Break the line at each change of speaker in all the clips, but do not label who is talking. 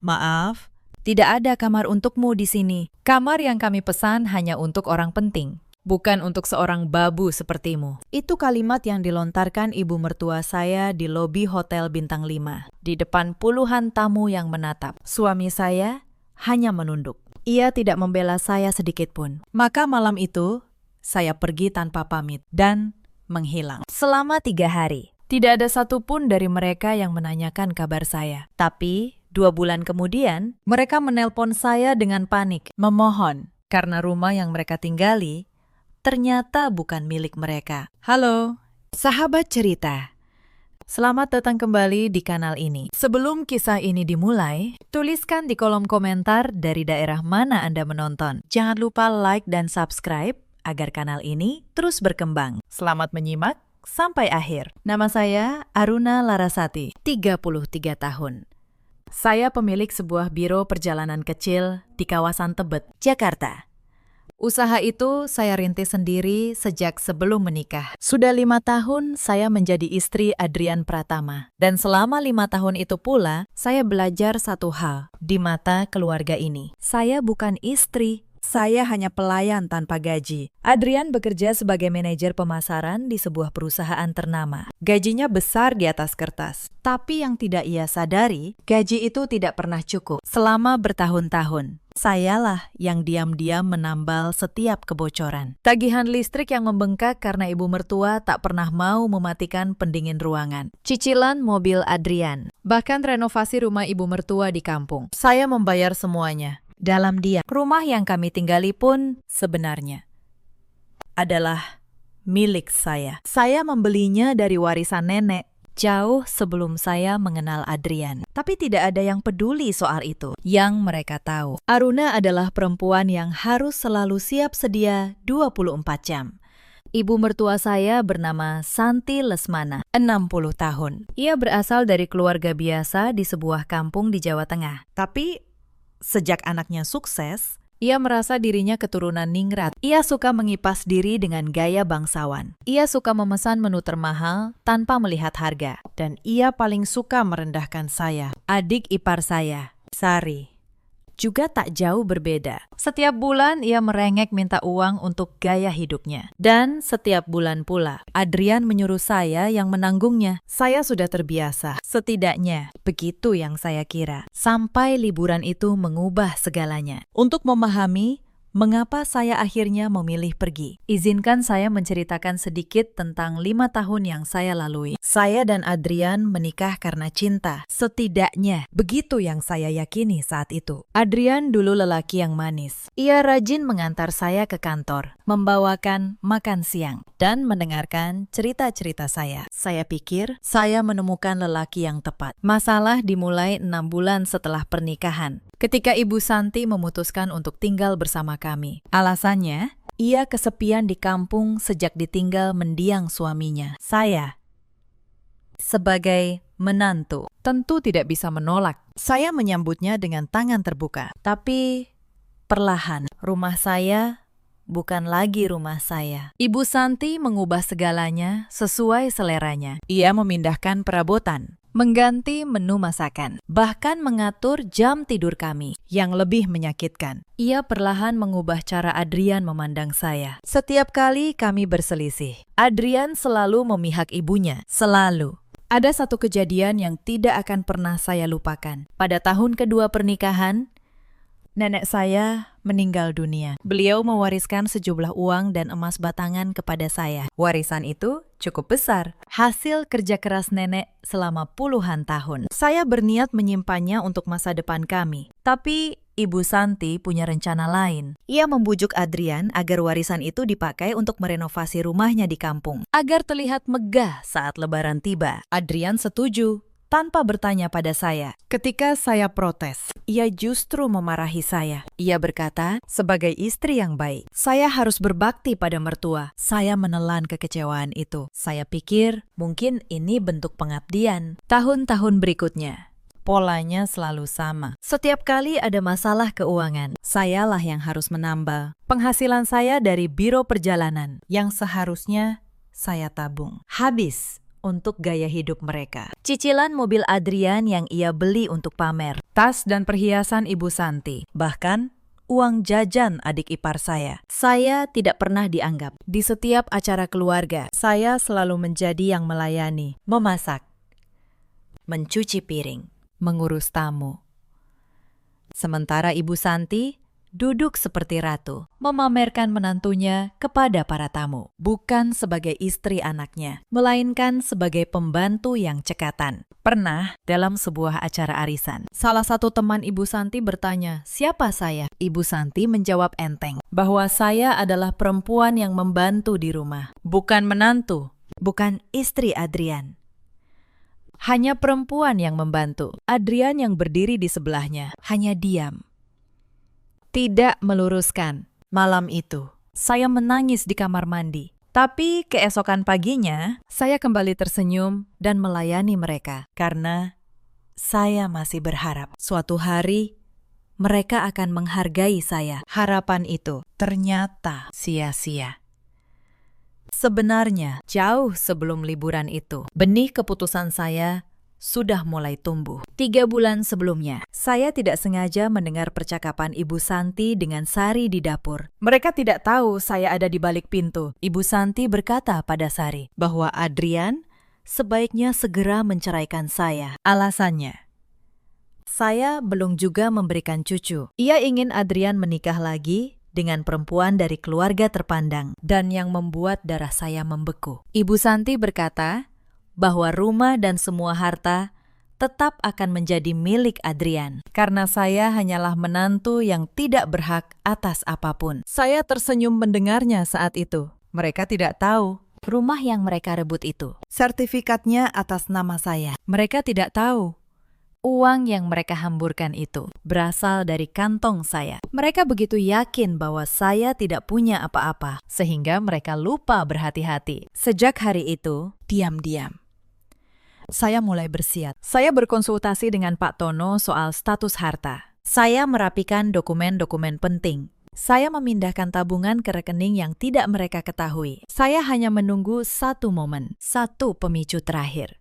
Maaf, tidak ada kamar untukmu di sini. Kamar yang kami pesan hanya untuk orang penting, bukan untuk seorang babu sepertimu. Itu kalimat yang dilontarkan ibu mertua saya di lobi Hotel Bintang 5, di depan puluhan tamu yang menatap. Suami saya hanya menunduk. Ia tidak membela saya sedikit pun. Maka malam itu, saya pergi tanpa pamit dan menghilang. Selama 3 hari, tidak ada satupun dari mereka yang menanyakan kabar saya. Tapi 2 bulan kemudian, mereka menelpon saya dengan panik, memohon, karena rumah yang mereka tinggali ternyata bukan milik mereka. Halo, sahabat cerita. Selamat datang kembali di kanal ini. Sebelum kisah ini dimulai, tuliskan di kolom komentar dari daerah mana Anda menonton. Jangan lupa like dan subscribe agar kanal ini terus berkembang. Selamat menyimak sampai akhir. Nama saya Aruna Larasati, 33 tahun. Saya pemilik sebuah biro perjalanan kecil di kawasan Tebet, Jakarta. Usaha itu saya rintis sendiri sejak sebelum menikah. Sudah 5 tahun saya menjadi istri Adrian Pratama. Dan selama 5 tahun itu pula, saya belajar satu hal di mata keluarga ini. Saya bukan istri. Saya hanya pelayan tanpa gaji. Adrian bekerja sebagai manajer pemasaran di sebuah perusahaan ternama. Gajinya besar di atas kertas. Tapi yang tidak ia sadari, gaji itu tidak pernah cukup. Selama bertahun-tahun, sayalah yang diam-diam menambal setiap kebocoran. Tagihan listrik yang membengkak karena ibu mertua tak pernah mau mematikan pendingin ruangan. Cicilan mobil Adrian. Bahkan renovasi rumah ibu mertua di kampung. Saya membayar semuanya. Dalam diam, rumah yang kami tinggali pun sebenarnya adalah milik saya. Saya membelinya dari warisan nenek jauh sebelum saya mengenal Adrian. Tapi tidak ada yang peduli soal itu. Yang mereka tahu, Aruna adalah perempuan yang harus selalu siap sedia 24 jam. Ibu mertua saya bernama Santi Lesmana, 60 tahun. Ia berasal dari keluarga biasa di sebuah kampung di Jawa Tengah. Tapi sejak anaknya sukses, ia merasa dirinya keturunan ningrat. Ia suka mengipas diri dengan gaya bangsawan. Ia suka memesan menu termahal tanpa melihat harga. Dan ia paling suka merendahkan saya. Adik ipar saya, Sari, juga tak jauh berbeda. Setiap bulan ia merengek minta uang untuk gaya hidupnya. Dan setiap bulan pula, Adrian menyuruh saya yang menanggungnya. Saya sudah terbiasa. Setidaknya, begitu yang saya kira. Sampai liburan itu mengubah segalanya. Untuk memahami mengapa saya akhirnya memilih pergi, izinkan saya menceritakan sedikit tentang 5 tahun yang saya lalui. Saya dan Adrian menikah karena cinta. Setidaknya, begitu yang saya yakini saat itu. Adrian dulu lelaki yang manis. Ia rajin mengantar saya ke kantor, membawakan makan siang, dan mendengarkan cerita-cerita saya. Saya pikir saya menemukan lelaki yang tepat. Masalah dimulai 6 bulan setelah pernikahan, ketika Ibu Santi memutuskan untuk tinggal bersama kami. Alasannya, ia kesepian di kampung sejak ditinggal mendiang suaminya. Saya, sebagai menantu, tentu tidak bisa menolak. Saya menyambutnya dengan tangan terbuka. Tapi perlahan, rumah saya bukan lagi rumah saya. Ibu Santi mengubah segalanya sesuai seleranya. Ia memindahkan perabotan, mengganti menu masakan, bahkan mengatur jam tidur kami yang lebih menyakitkan. Ia perlahan mengubah cara Adrian memandang saya. Setiap kali kami berselisih, Adrian selalu memihak ibunya. Selalu. Ada satu kejadian yang tidak akan pernah saya lupakan. Pada tahun kedua pernikahan, nenek saya meninggal dunia. Beliau mewariskan sejumlah uang dan emas batangan kepada saya. Warisan itu cukup besar, hasil kerja keras nenek selama puluhan tahun. Saya berniat menyimpannya untuk masa depan kami. Tapi Ibu Santi punya rencana lain. Ia membujuk Adrian agar warisan itu dipakai untuk merenovasi rumahnya di kampung, agar terlihat megah saat lebaran tiba. Adrian setuju, tanpa bertanya pada saya. Ketika saya protes, ia justru memarahi saya. Ia berkata, sebagai istri yang baik, saya harus berbakti pada mertua. Saya menelan kekecewaan itu. Saya pikir, mungkin ini bentuk pengabdian. Tahun-tahun berikutnya, polanya selalu sama. Setiap kali ada masalah keuangan, sayalah yang harus menambal penghasilan saya dari biro perjalanan yang seharusnya saya tabung. Habis untuk gaya hidup mereka. Cicilan mobil Adrian yang ia beli untuk pamer, tas dan perhiasan Ibu Santi, bahkan uang jajan adik ipar saya. Saya tidak pernah dianggap. Di setiap acara keluarga, saya selalu menjadi yang melayani, memasak, mencuci piring, mengurus tamu. Sementara Ibu Santi duduk seperti ratu, memamerkan menantunya kepada para tamu, bukan sebagai istri anaknya, melainkan sebagai pembantu yang cekatan. Pernah dalam sebuah acara arisan, salah satu teman Ibu Santi bertanya, "Siapa saya?" Ibu Santi menjawab enteng, bahwa saya adalah perempuan yang membantu di rumah, bukan menantu, bukan istri Adrian. Hanya perempuan yang membantu. Adrian yang berdiri di sebelahnya hanya diam, tidak meluruskan. Malam itu, saya menangis di kamar mandi. Tapi keesokan paginya, saya kembali tersenyum dan melayani mereka. Karena saya masih berharap suatu hari mereka akan menghargai saya. Harapan itu ternyata sia-sia. Sebenarnya, jauh sebelum liburan itu, benih keputusan saya sudah mulai tumbuh. 3 bulan sebelumnya, saya tidak sengaja mendengar percakapan Ibu Santi dengan Sari di dapur. Mereka tidak tahu saya ada di balik pintu. Ibu Santi berkata pada Sari bahwa Adrian sebaiknya segera menceraikan saya. Alasannya, saya belum juga memberikan cucu. Ia ingin Adrian menikah lagi dengan perempuan dari keluarga terpandang dan yang membuat darah saya membeku. Ibu Santi berkata bahwa rumah dan semua harta tetap akan menjadi milik Adrian, karena saya hanyalah menantu yang tidak berhak atas apapun. Saya tersenyum mendengarnya saat itu. Mereka tidak tahu rumah yang mereka rebut itu, sertifikatnya atas nama saya. Mereka tidak tahu uang yang mereka hamburkan itu berasal dari kantong saya. Mereka begitu yakin bahwa saya tidak punya apa-apa, sehingga mereka lupa berhati-hati. Sejak hari itu, diam-diam saya mulai bersiap. Saya berkonsultasi dengan Pak Tono soal status harta. Saya merapikan dokumen-dokumen penting. Saya memindahkan tabungan ke rekening yang tidak mereka ketahui. Saya hanya menunggu satu momen, satu pemicu terakhir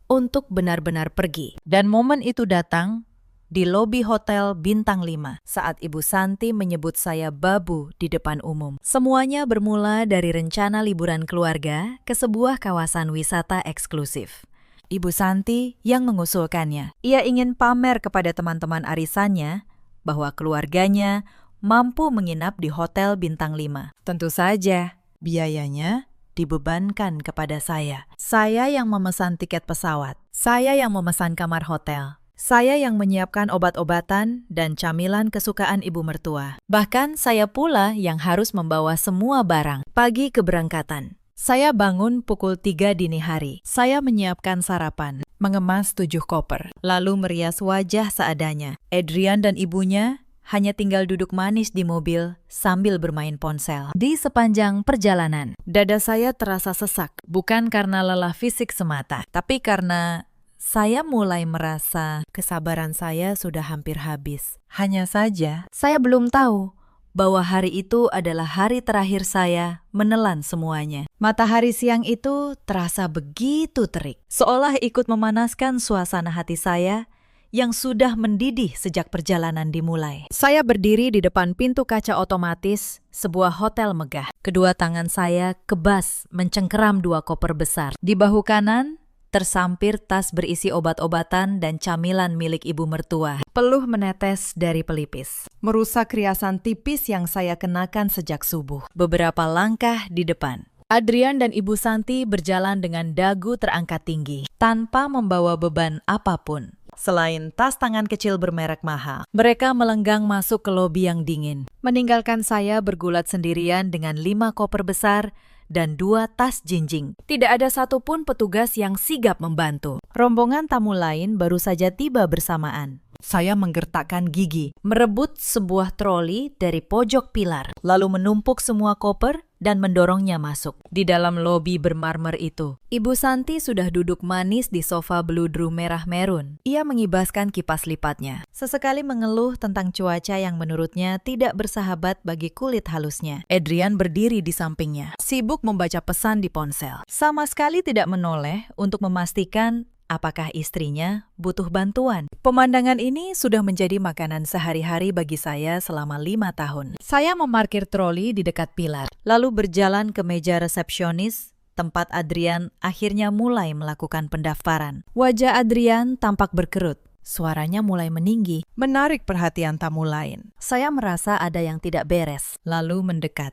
untuk benar-benar pergi. Dan momen itu datang di lobi Hotel Bintang 5 saat Ibu Santi menyebut saya babu di depan umum. Semuanya bermula dari rencana liburan keluarga ke sebuah kawasan wisata eksklusif. Ibu Santi yang mengusulkannya. Ia ingin pamer kepada teman-teman arisannya bahwa keluarganya mampu menginap di Hotel Bintang 5. Tentu saja, biayanya dibebankan kepada saya. Saya yang memesan tiket pesawat. Saya yang memesan kamar hotel. Saya yang menyiapkan obat-obatan dan camilan kesukaan ibu mertua. Bahkan saya pula yang harus membawa semua barang. Pagi keberangkatan, saya bangun pukul 3 dini hari. Saya menyiapkan sarapan, mengemas 7 koper, lalu merias wajah seadanya. Adrian dan ibunya hanya tinggal duduk manis di mobil sambil bermain ponsel. Di sepanjang perjalanan, dada saya terasa sesak, bukan karena lelah fisik semata, tapi karena saya mulai merasa kesabaran saya sudah hampir habis. Hanya saja, saya belum tahu bahwa hari itu adalah hari terakhir saya menelan semuanya. Matahari siang itu terasa begitu terik, seolah ikut memanaskan suasana hati saya yang sudah mendidih sejak perjalanan dimulai. Saya berdiri di depan pintu kaca otomatis sebuah hotel megah. Kedua tangan saya kebas mencengkeram 2 koper besar. Di bahu kanan tersampir tas berisi obat-obatan dan camilan milik ibu mertua. Peluh menetes dari pelipis, merusak riasan tipis yang saya kenakan sejak subuh. Beberapa langkah di depan, Adrian dan Ibu Santi berjalan dengan dagu terangkat tinggi, tanpa membawa beban apapun selain tas tangan kecil bermerek mahal. Mereka melenggang masuk ke lobi yang dingin, meninggalkan saya bergulat sendirian dengan 5 koper besar dan 2 tas jinjing. Tidak ada satupun petugas yang sigap membantu. Rombongan tamu lain baru saja tiba bersamaan. Saya menggertakkan gigi, merebut sebuah troli dari pojok pilar, lalu menumpuk semua koper dan mendorongnya masuk. Di dalam lobi bermarmer itu, Ibu Santi sudah duduk manis di sofa beludru merah merun. Ia mengibaskan kipas lipatnya. Sesekali mengeluh tentang cuaca yang menurutnya tidak bersahabat bagi kulit halusnya. Adrian berdiri di sampingnya, sibuk membaca pesan di ponsel. Sama sekali tidak menoleh untuk memastikan apakah istrinya butuh bantuan. Pemandangan ini sudah menjadi makanan sehari-hari bagi saya selama 5 tahun. Saya memarkir troli di dekat pilar, lalu berjalan ke meja resepsionis, tempat Adrian akhirnya mulai melakukan pendaftaran. Wajah Adrian tampak berkerut. Suaranya mulai meninggi, menarik perhatian tamu lain. Saya merasa ada yang tidak beres, lalu mendekat.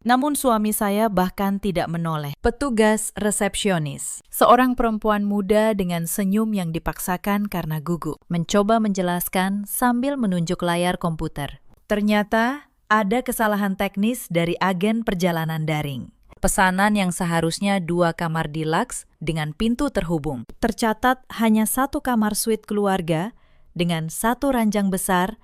Namun suami saya bahkan tidak menoleh. Petugas resepsionis, seorang perempuan muda dengan senyum yang dipaksakan karena gugup, mencoba menjelaskan sambil menunjuk layar komputer. Ternyata ada kesalahan teknis dari agen perjalanan daring. Pesanan yang seharusnya 2 kamar deluxe dengan pintu terhubung, tercatat hanya 1 kamar suite keluarga dengan 1 ranjang besar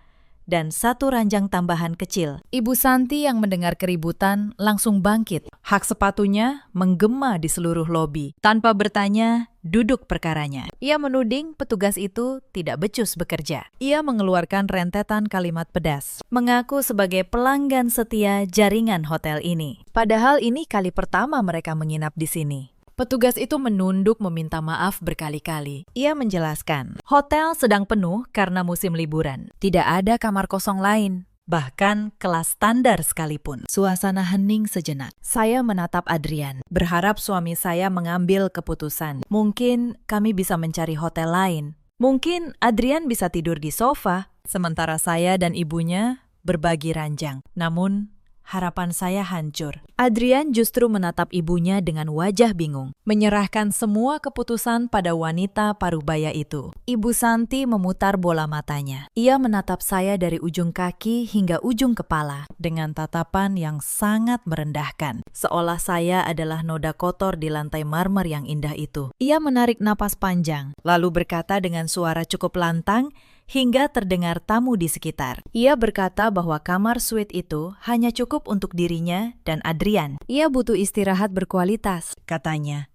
dan 1 ranjang tambahan kecil. Ibu Santi yang mendengar keributan langsung bangkit. Hak sepatunya menggema di seluruh lobi. Tanpa bertanya, duduk perkaranya. Ia menuding petugas itu tidak becus bekerja. Ia mengeluarkan rentetan kalimat pedas, mengaku sebagai pelanggan setia jaringan hotel ini. Padahal ini kali pertama mereka menginap di sini. Petugas itu menunduk meminta maaf berkali-kali. Ia menjelaskan, hotel sedang penuh karena musim liburan. Tidak ada kamar kosong lain, bahkan kelas standar sekalipun. Suasana hening sejenak. Saya menatap Adrian, berharap suami saya mengambil keputusan. Mungkin kami bisa mencari hotel lain. Mungkin Adrian bisa tidur di sofa, sementara saya dan ibunya berbagi ranjang. Namun, harapan saya hancur. Adrian justru menatap ibunya dengan wajah bingung, menyerahkan semua keputusan pada wanita parubaya itu. Ibu Santi memutar bola matanya. Ia menatap saya dari ujung kaki hingga ujung kepala, dengan tatapan yang sangat merendahkan, seolah saya adalah noda kotor di lantai marmer yang indah itu. Ia menarik napas panjang, lalu berkata dengan suara cukup lantang, hingga terdengar tamu di sekitar. Ia berkata bahwa kamar suite itu hanya cukup untuk dirinya dan Adrian. Ia butuh istirahat berkualitas, katanya,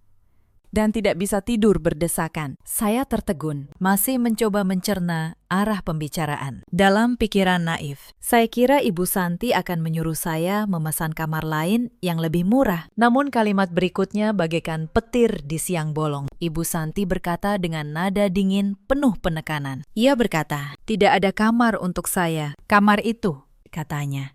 dan tidak bisa tidur berdesakan. Saya tertegun, masih mencoba mencerna arah pembicaraan. Dalam pikiran naif, saya kira Ibu Santi akan menyuruh saya memesan kamar lain yang lebih murah. Namun kalimat berikutnya bagaikan petir di siang bolong. Ibu Santi berkata dengan nada dingin penuh penekanan. Ia berkata, tidak ada kamar untuk saya. Kamar itu, katanya,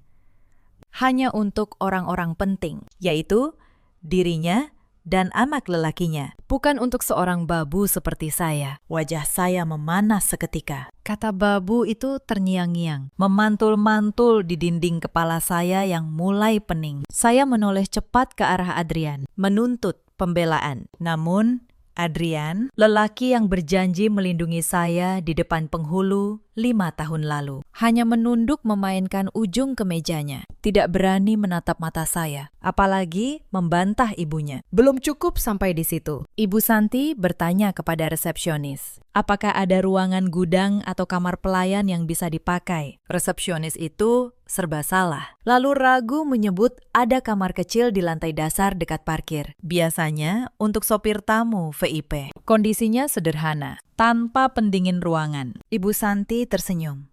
hanya untuk orang-orang penting, yaitu dirinya dan anak lelakinya, bukan untuk seorang babu seperti saya. Wajah saya memanas seketika. Kata babu itu terngiang-ngiang, memantul-mantul di dinding kepala saya yang mulai pening. Saya menoleh cepat ke arah Adrian, menuntut pembelaan. Namun, Adrian, lelaki yang berjanji melindungi saya di depan penghulu 5 tahun lalu, hanya menunduk memainkan ujung kemejanya, tidak berani menatap mata saya, apalagi membantah ibunya. Belum cukup sampai di situ. Ibu Santi bertanya kepada resepsionis, apakah ada ruangan gudang atau kamar pelayan yang bisa dipakai? Resepsionis itu serba salah, lalu ragu menyebut ada kamar kecil di lantai dasar dekat parkir, biasanya untuk sopir tamu VIP. Kondisinya sederhana, tanpa pendingin ruangan. Ibu Santi tersenyum.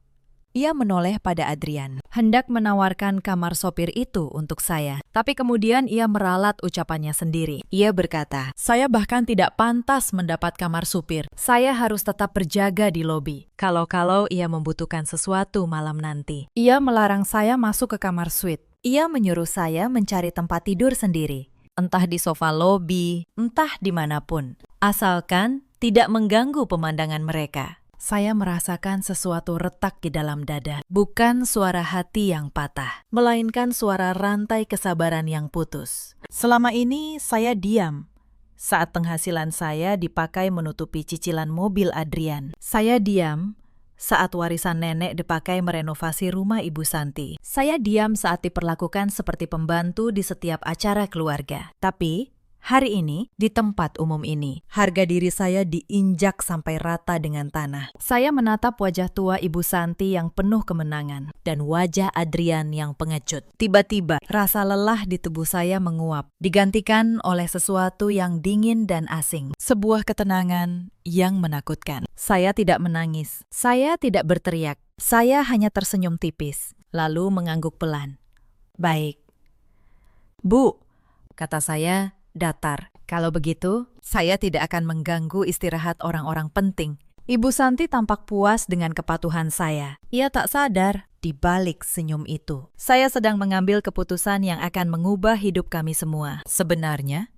Ia menoleh pada Adrian, hendak menawarkan kamar sopir itu untuk saya. Tapi kemudian ia meralat ucapannya sendiri. Ia berkata, saya bahkan tidak pantas mendapat kamar supir. Saya harus tetap berjaga di lobi. Kalau-kalau ia membutuhkan sesuatu malam nanti. Ia melarang saya masuk ke kamar suite. Ia menyuruh saya mencari tempat tidur sendiri. Entah di sofa lobi, entah dimanapun. Asalkan tidak mengganggu pemandangan mereka. Saya merasakan sesuatu retak di dalam dada. Bukan suara hati yang patah, melainkan suara rantai kesabaran yang putus. Selama ini saya diam saat penghasilan saya dipakai menutupi cicilan mobil Adrian. Saya diam saat warisan nenek dipakai merenovasi rumah Ibu Santi. Saya diam saat diperlakukan seperti pembantu di setiap acara keluarga. Tapi Hari ini, di tempat umum ini, harga diri saya diinjak sampai rata dengan tanah. Saya menatap wajah tua Ibu Santi yang penuh kemenangan dan wajah Adrian yang pengecut. Tiba-tiba, rasa lelah di tubuh saya menguap, digantikan oleh sesuatu yang dingin dan asing. Sebuah ketenangan yang menakutkan. Saya tidak menangis. Saya tidak berteriak. Saya hanya tersenyum tipis, lalu mengangguk pelan. Baik. Bu, kata saya, datar. Kalau begitu, saya tidak akan mengganggu istirahat orang-orang penting. Ibu Santi tampak puas dengan kepatuhan saya. Ia tak sadar di balik senyum itu. Saya sedang mengambil keputusan yang akan mengubah hidup kami semua. Sebenarnya,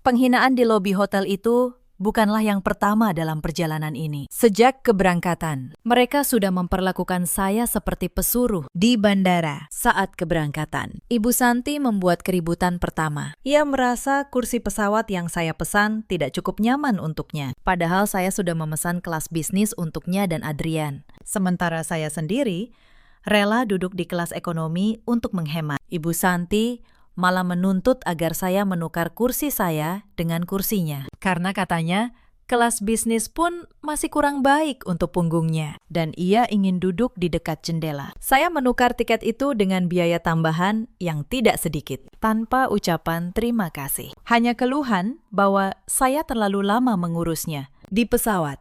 penghinaan di lobi hotel itu bukanlah yang pertama dalam perjalanan ini. Sejak keberangkatan, mereka sudah memperlakukan saya seperti pesuruh di bandara saat keberangkatan. Ibu Santi membuat keributan pertama. Ia merasa kursi pesawat yang saya pesan tidak cukup nyaman untuknya. Padahal saya sudah memesan kelas bisnis untuknya dan Adrian. Sementara saya sendiri rela duduk di kelas ekonomi untuk menghemat. Ibu Santi malah menuntut agar saya menukar kursi saya dengan kursinya. Karena katanya, kelas bisnis pun masih kurang baik untuk punggungnya. Dan ia ingin duduk di dekat jendela. Saya menukar tiket itu dengan biaya tambahan yang tidak sedikit. Tanpa ucapan terima kasih. Hanya keluhan bahwa saya terlalu lama mengurusnya. Di pesawat,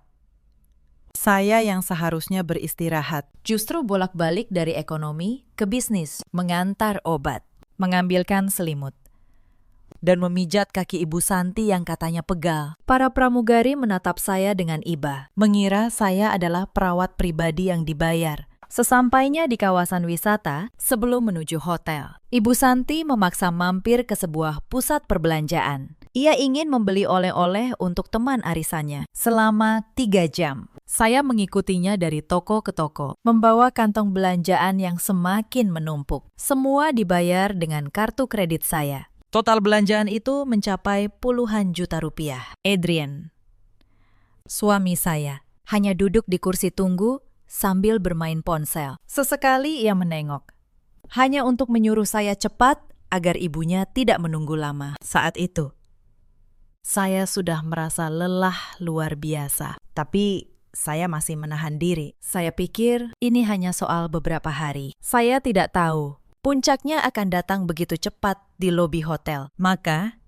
saya yang seharusnya beristirahat, justru bolak-balik dari ekonomi ke bisnis, mengantar obat, mengambilkan selimut, dan memijat kaki Ibu Santi yang katanya pegal. Para pramugari menatap saya dengan iba, mengira saya adalah perawat pribadi yang dibayar. Sesampainya di kawasan wisata, sebelum menuju hotel, Ibu Santi memaksa mampir ke sebuah pusat perbelanjaan. Ia ingin membeli oleh-oleh untuk teman arisannya selama 3 jam. Saya mengikutinya dari toko ke toko, membawa kantong belanjaan yang semakin menumpuk. Semua dibayar dengan kartu kredit saya. Total belanjaan itu mencapai puluhan juta rupiah. Adrian, suami saya, hanya duduk di kursi tunggu sambil bermain ponsel. Sesekali ia menengok, hanya untuk menyuruh saya cepat agar ibunya tidak menunggu lama. Saat itu, saya sudah merasa lelah luar biasa. Tapi saya masih menahan diri. Saya pikir ini hanya soal beberapa hari. Saya tidak tahu puncaknya akan datang begitu cepat di lobi hotel. Maka,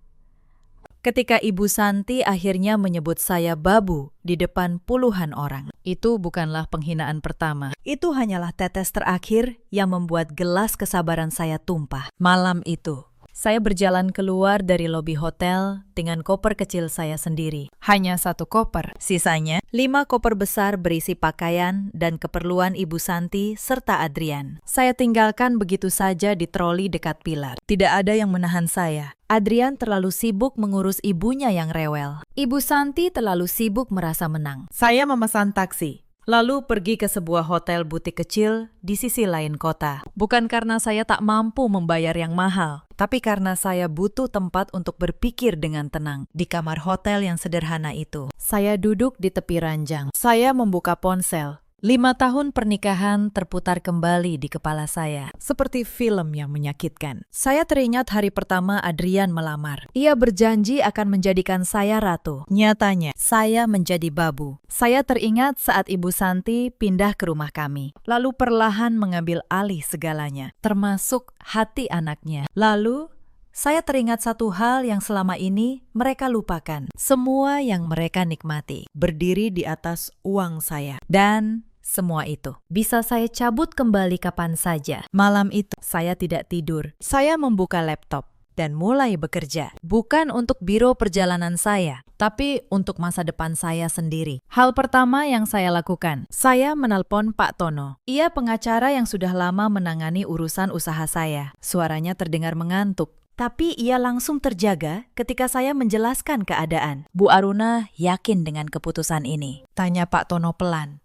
ketika Ibu Santi akhirnya menyebut saya babu di depan puluhan orang, itu bukanlah penghinaan pertama. Itu hanyalah tetes terakhir yang membuat gelas kesabaran saya tumpah. Malam itu, saya berjalan keluar dari lobi hotel dengan koper kecil saya sendiri. Hanya 1 koper. Sisanya, 5 koper besar berisi pakaian dan keperluan Ibu Santi serta Adrian. Saya tinggalkan begitu saja di troli dekat pilar. Tidak ada yang menahan saya. Adrian terlalu sibuk mengurus ibunya yang rewel. Ibu Santi terlalu sibuk merasa menang. Saya memesan taksi, lalu pergi ke sebuah hotel butik kecil di sisi lain kota. Bukan karena saya tak mampu membayar yang mahal, tapi karena saya butuh tempat untuk berpikir dengan tenang. Di kamar hotel yang sederhana itu, saya duduk di tepi ranjang. Saya membuka ponsel. 5 tahun pernikahan terputar kembali di kepala saya, seperti film yang menyakitkan. Saya teringat hari pertama Adrian melamar. Ia berjanji akan menjadikan saya ratu. Nyatanya, saya menjadi babu. Saya teringat saat Ibu Santi pindah ke rumah kami, lalu perlahan mengambil alih segalanya, termasuk hati anaknya. Lalu, saya teringat satu hal yang selama ini mereka lupakan. Semua yang mereka nikmati berdiri di atas uang saya. Dan semua itu bisa saya cabut kembali kapan saja. Malam itu, saya tidak tidur. Saya membuka laptop dan mulai bekerja. Bukan untuk biro perjalanan saya, tapi untuk masa depan saya sendiri. Hal pertama yang saya lakukan, saya menelpon Pak Tono. Ia pengacara yang sudah lama menangani urusan usaha saya. Suaranya terdengar mengantuk, tapi ia langsung terjaga ketika saya menjelaskan keadaan. Bu Aruna yakin dengan keputusan ini? Tanya Pak Tono pelan.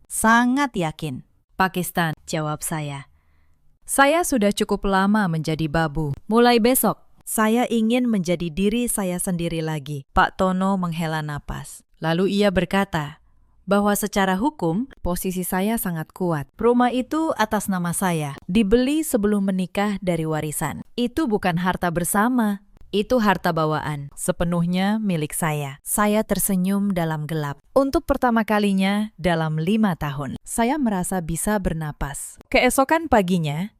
Sangat yakin. Pakistan, jawab saya. Saya sudah cukup lama menjadi babu. Mulai besok, saya ingin menjadi diri saya sendiri lagi. Pak Tono menghela napas. Lalu ia berkata bahwa secara hukum, posisi saya sangat kuat. Rumah itu atas nama saya, dibeli sebelum menikah dari warisan. Itu bukan harta bersama, Itu harta bawaan, sepenuhnya milik saya. Saya tersenyum dalam gelap. Untuk pertama kalinya dalam 5 tahun, saya merasa bisa bernapas. Keesokan paginya,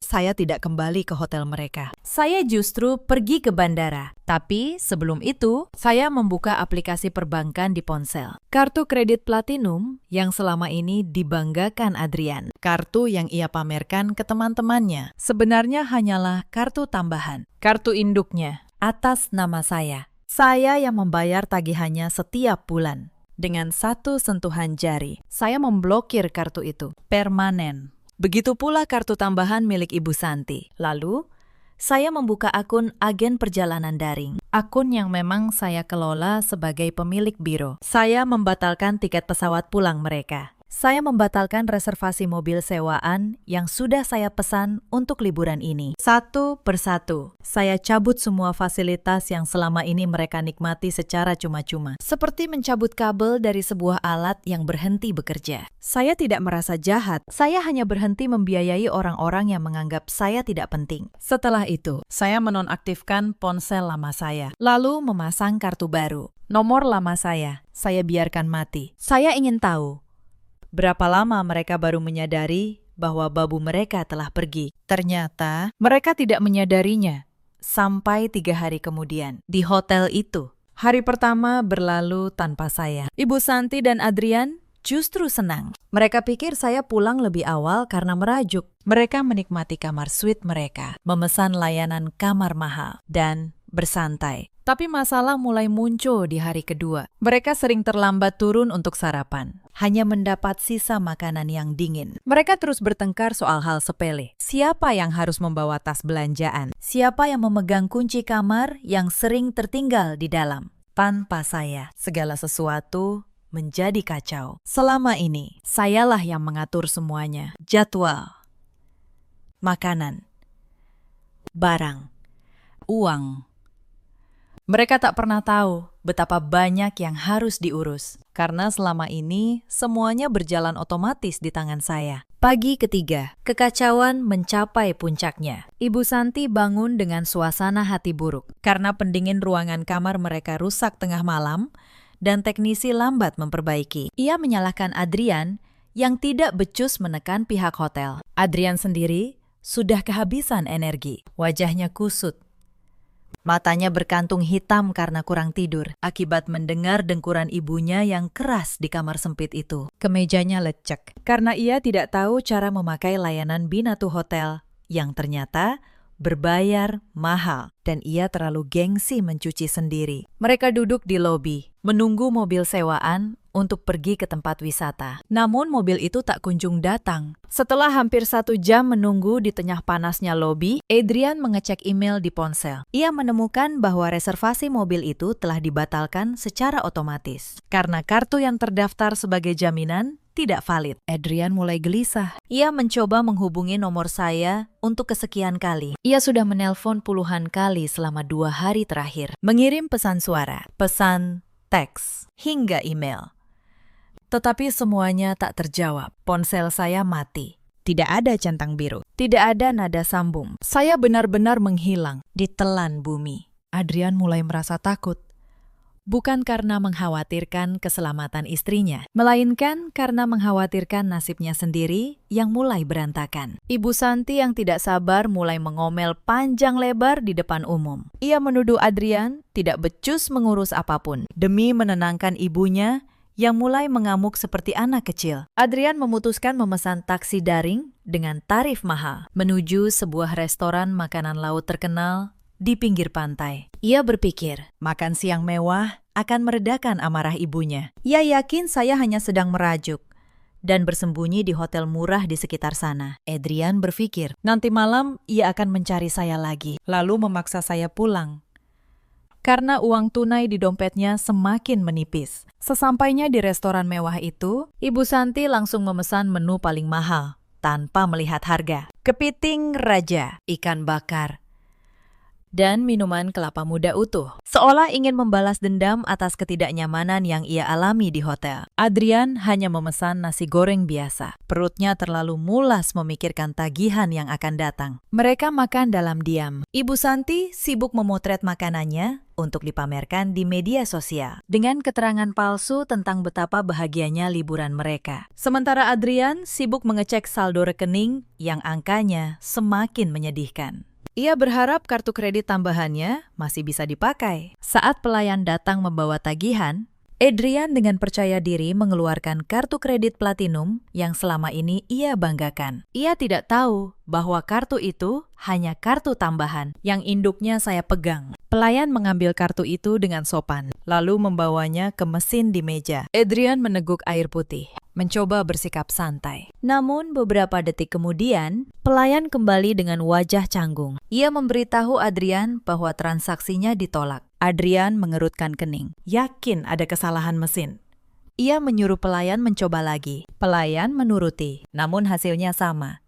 saya tidak kembali ke hotel mereka. Saya justru pergi ke bandara. Tapi sebelum itu, saya membuka aplikasi perbankan di ponsel. Kartu kredit platinum yang selama ini dibanggakan Adrian. Kartu yang ia pamerkan ke teman-temannya. Sebenarnya hanyalah kartu tambahan. Kartu induknya atas nama saya. Saya yang membayar tagihannya setiap bulan. Dengan satu sentuhan jari, saya memblokir kartu itu. Permanen. Begitu pula kartu tambahan milik Ibu Santi. Lalu, saya membuka akun agen perjalanan daring. Akun yang memang saya kelola sebagai pemilik biro. Saya membatalkan tiket pesawat pulang mereka. Saya membatalkan reservasi mobil sewaan yang sudah saya pesan untuk liburan ini. Satu persatu, saya cabut semua fasilitas yang selama ini mereka nikmati secara cuma-cuma. Seperti mencabut kabel dari sebuah alat yang berhenti bekerja. Saya tidak merasa jahat, saya hanya berhenti membiayai orang-orang yang menganggap saya tidak penting. Setelah itu, saya menonaktifkan ponsel lama saya, lalu memasang kartu baru. Nomor lama saya biarkan mati. Saya ingin tahu, berapa lama mereka baru menyadari bahwa babu mereka telah pergi. Ternyata mereka tidak menyadarinya sampai 3 hari kemudian di hotel itu. Hari pertama berlalu tanpa saya. Ibu Santi dan Adrian justru senang. Mereka pikir saya pulang lebih awal karena merajuk. Mereka menikmati kamar suite mereka, memesan layanan kamar mahal, dan bersantai. Tapi masalah mulai muncul di hari kedua. Mereka sering terlambat turun untuk sarapan. Hanya mendapat sisa makanan yang dingin. Mereka terus bertengkar soal hal sepele. Siapa yang harus membawa tas belanjaan? Siapa yang memegang kunci kamar yang sering tertinggal di dalam? Tanpa saya, segala sesuatu menjadi kacau. Selama ini, sayalah yang mengatur semuanya. Jadwal, makanan, barang, uang. Mereka tak pernah tahu betapa banyak yang harus diurus, karena selama ini semuanya berjalan otomatis di tangan saya. Pagi ketiga, kekacauan mencapai puncaknya. Ibu Santi bangun dengan suasana hati buruk, karena pendingin ruangan kamar mereka rusak tengah malam, dan teknisi lambat memperbaiki. Ia menyalahkan Adrian yang tidak becus menekan pihak hotel. Adrian sendiri sudah kehabisan energi, wajahnya kusut. Matanya berkantung hitam karena kurang tidur, akibat mendengar dengkuran ibunya yang keras di kamar sempit itu. Kemejanya lecek, karena ia tidak tahu cara memakai layanan Binatu Hotel, yang ternyata berbayar mahal, dan ia terlalu gengsi mencuci sendiri. Mereka duduk di lobi, menunggu mobil sewaan untuk pergi ke tempat wisata. Namun mobil itu tak kunjung datang. Setelah hampir 1 jam menunggu di tengah panasnya lobi, Adrian mengecek email di ponsel. Ia menemukan bahwa reservasi mobil itu telah dibatalkan secara otomatis. Karena kartu yang terdaftar sebagai jaminan tidak valid. Adrian mulai gelisah. Ia mencoba menghubungi nomor saya untuk kesekian kali. Ia sudah menelpon puluhan kali selama 2 hari terakhir. Mengirim pesan suara, pesan teks, hingga email. Tetapi semuanya tak terjawab. Ponsel saya mati. Tidak ada centang biru. Tidak ada nada sambung. Saya benar-benar menghilang, ditelan bumi. Adrian mulai merasa takut. Bukan karena mengkhawatirkan keselamatan istrinya, melainkan karena mengkhawatirkan nasibnya sendiri yang mulai berantakan. Ibu Santi yang tidak sabar mulai mengomel panjang lebar di depan umum. Ia menuduh Adrian tidak becus mengurus apapun. Demi menenangkan ibunya yang mulai mengamuk seperti anak kecil, Adrian memutuskan memesan taksi daring dengan tarif mahal menuju sebuah restoran makanan laut terkenal di pinggir pantai. Ia berpikir, makan siang mewah akan meredakan amarah ibunya. Ia yakin saya hanya sedang merajuk dan bersembunyi di hotel murah di sekitar sana. Adrian berpikir, nanti malam ia akan mencari saya lagi, lalu memaksa saya pulang. Karena uang tunai di dompetnya semakin menipis. Sesampainya di restoran mewah itu, Ibu Santi langsung memesan menu paling mahal, tanpa melihat harga. Kepiting raja, ikan bakar, dan minuman kelapa muda utuh. Seolah ingin membalas dendam atas ketidaknyamanan yang ia alami di hotel. Adrian hanya memesan nasi goreng biasa. Perutnya terlalu mulas memikirkan tagihan yang akan datang. Mereka makan dalam diam. Ibu Santi sibuk memotret makanannya untuk dipamerkan di media sosial dengan keterangan palsu tentang betapa bahagianya liburan mereka. Sementara Adrian sibuk mengecek saldo rekening yang angkanya semakin menyedihkan. Ia berharap kartu kredit tambahannya masih bisa dipakai. Saat pelayan datang membawa tagihan, Adrian dengan percaya diri mengeluarkan kartu kredit platinum yang selama ini ia banggakan. Ia tidak tahu bahwa kartu itu hanya kartu tambahan yang induknya saya pegang. Pelayan mengambil kartu itu dengan sopan, lalu membawanya ke mesin di meja. Adrian meneguk air putih, mencoba bersikap santai. Namun beberapa detik kemudian, pelayan kembali dengan wajah canggung. Ia memberitahu Adrian bahwa transaksinya ditolak. Adrian mengerutkan kening, yakin ada kesalahan mesin. Ia menyuruh pelayan mencoba lagi. Pelayan menuruti, namun hasilnya sama.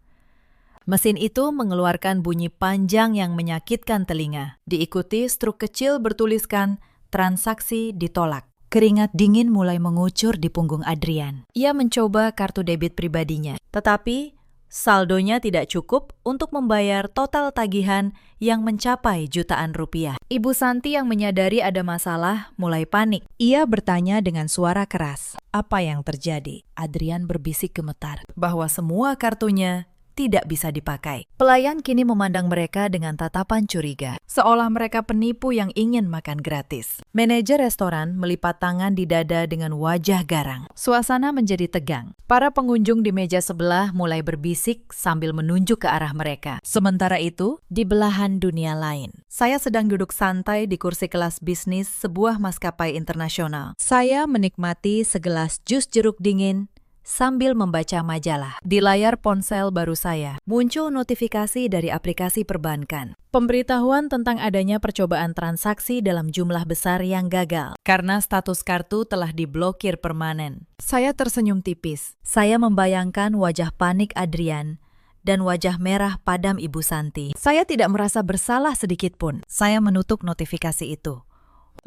Mesin itu mengeluarkan bunyi panjang yang menyakitkan telinga. Diikuti struk kecil bertuliskan, transaksi ditolak. Keringat dingin mulai mengucur di punggung Adrian. Ia mencoba kartu debit pribadinya, tetapi saldonya tidak cukup untuk membayar total tagihan yang mencapai jutaan rupiah. Ibu Santi yang menyadari ada masalah mulai panik. Ia bertanya dengan suara keras, "Apa yang terjadi?" Adrian berbisik gemetar bahwa semua kartunya tidak bisa dipakai. Pelayan kini memandang mereka dengan tatapan curiga, seolah mereka penipu yang ingin makan gratis. Manajer restoran melipat tangan di dada dengan wajah garang. Suasana menjadi tegang. Para pengunjung di meja sebelah mulai berbisik sambil menunjuk ke arah mereka. Sementara itu, di belahan dunia lain, saya sedang duduk santai di kursi kelas bisnis sebuah maskapai internasional. Saya menikmati segelas jus jeruk dingin sambil membaca majalah. Di layar ponsel baru saya, muncul notifikasi dari aplikasi perbankan. Pemberitahuan tentang adanya percobaan transaksi dalam jumlah besar yang gagal, karena status kartu telah diblokir permanen. Saya tersenyum tipis. Saya membayangkan wajah panik Adrian dan wajah merah padam Ibu Santi. Saya tidak merasa bersalah sedikit pun. Saya menutup notifikasi itu,